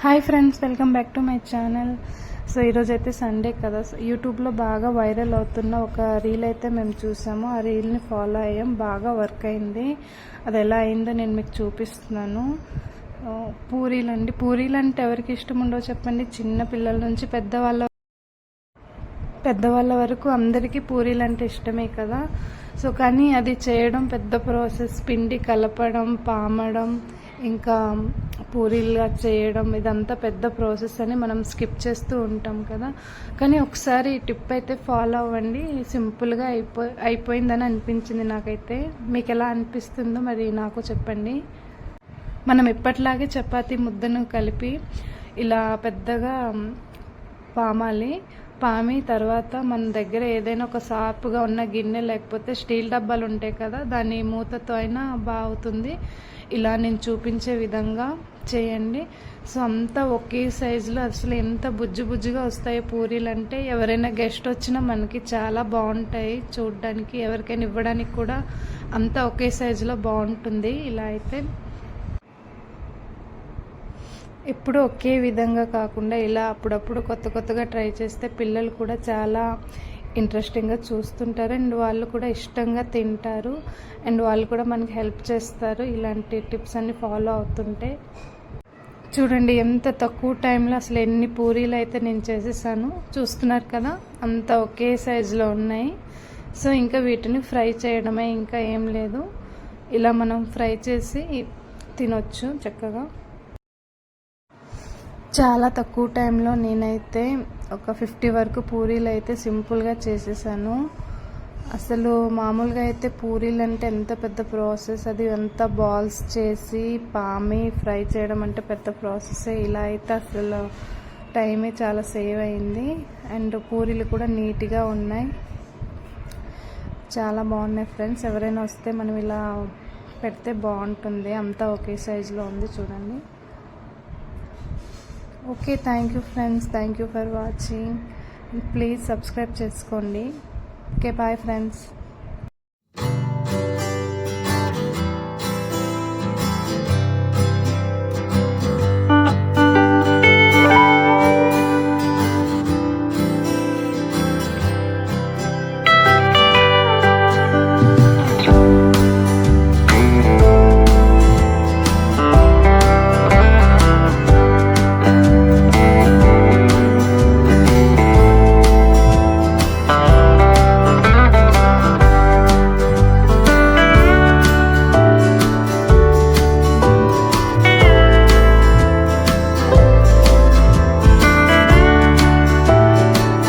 Hi friends, welcome back to my channel. So ఈరోజు అయితే Sunday కదా, సో యూట్యూబ్లో బాగా వైరల్ అవుతున్న ఒక రీల్ అయితే మేము చూసాము. ఆ రీల్ని ఫాలో అయ్యాం, బాగా వర్క్ అయింది. అది ఎలా అయిందో నేను మీకు చూపిస్తున్నాను. పూరీలు అండి. పూరీలు అంటే ఎవరికి ఇష్టం ఉండో చెప్పండి. చిన్న పిల్లల నుంచి పెద్దవాళ్ళ వరకు అందరికీ పూరీలు అంటే ఇష్టమే కదా. సో కానీ అది చేయడం పెద్ద ప్రాసెస్. పిండి కలపడం, పామడం, ఇంకా పూరీలుగా చేయడం, ఇదంతా పెద్ద ప్రాసెస్ అని మనం స్కిప్ చేస్తూ ఉంటాం కదా. కానీ ఒకసారి ఈ టిప్ అయితే ఫాలో అవ్వండి, సింపుల్గా అయిపోయిందని అనిపించింది నాకైతే. మీకు ఎలా అనిపిస్తుందో మరి నాకు చెప్పండి. మనం ఎప్పట్లాగే చపాతీ ముద్దను కలిపి ఇలా పెద్దగా పామి తర్వాత మన దగ్గర ఏదైనా ఒక సాపుగా ఉన్న గిన్నె లేకపోతే స్టీల్ డబ్బాలు ఉంటాయి కదా, దాని మూతతో అయినా బాగుతుంది. ఇలా నేను చూపించే విధంగా చేయండి. సో అంతా ఒకే సైజులో, అసలు ఎంత బుజ్జిగా వస్తాయి పూరీలు అంటే ఎవరైనా గెస్ట్ వచ్చినా మనకి చాలా బాగుంటాయి చూడడానికి, ఎవరికైనా ఇవ్వడానికి కూడా అంతా ఒకే సైజులో బాగుంటుంది. ఇలా అయితే ఎప్పుడు ఒకే విధంగా కాకుండా ఇలా అప్పుడప్పుడు కొత్తగా ట్రై చేస్తే పిల్లలు కూడా చాలా ఇంట్రెస్టింగ్గా చూస్తుంటారు, అండ్ వాళ్ళు కూడా ఇష్టంగా తింటారు, అండ్ వాళ్ళు కూడా మనకి హెల్ప్ చేస్తారు ఇలాంటి టిప్స్ అన్ని ఫాలో అవుతుంటే. చూడండి ఎంత తక్కువ టైంలో అసలు ఎన్ని పూరీలు అయితే నేను చేసేసాను, చూస్తున్నారు కదా, అంత ఒకే సైజులో ఉన్నాయి. సో ఇంకా వీటిని ఫ్రై చేయడమే, ఇంకా ఏం లేదు. ఇలా మనం ఫ్రై చేసి తినొచ్చు చక్కగా. చాలా తక్కువ టైంలో నేనైతే ఒక 50 వరకు పూరీలు అయితే సింపుల్గా చేసేసాను. అసలు మామూలుగా అయితే పూరీలు అంటే ఎంత పెద్ద ప్రాసెస్, అది ఎంత బాల్స్ చేసి పామి ఫ్రై చేయడం అంటే పెద్ద ప్రాసెసే. ఇలా అయితే అసలు టైమే చాలా సేవ్ అయింది, అండ్ పూరీలు కూడా నీట్గా ఉన్నాయి, చాలా బాగున్నాయి ఫ్రెండ్స్. ఎవరైనా వస్తే మనం ఇలా పెడితే బాగుంటుంది. అంతా ఒకే సైజులో ఉంది చూడండి. Okay, thank you friends, thank you for watching. Please subscribe చేసుకోండి. Okay, bye friends.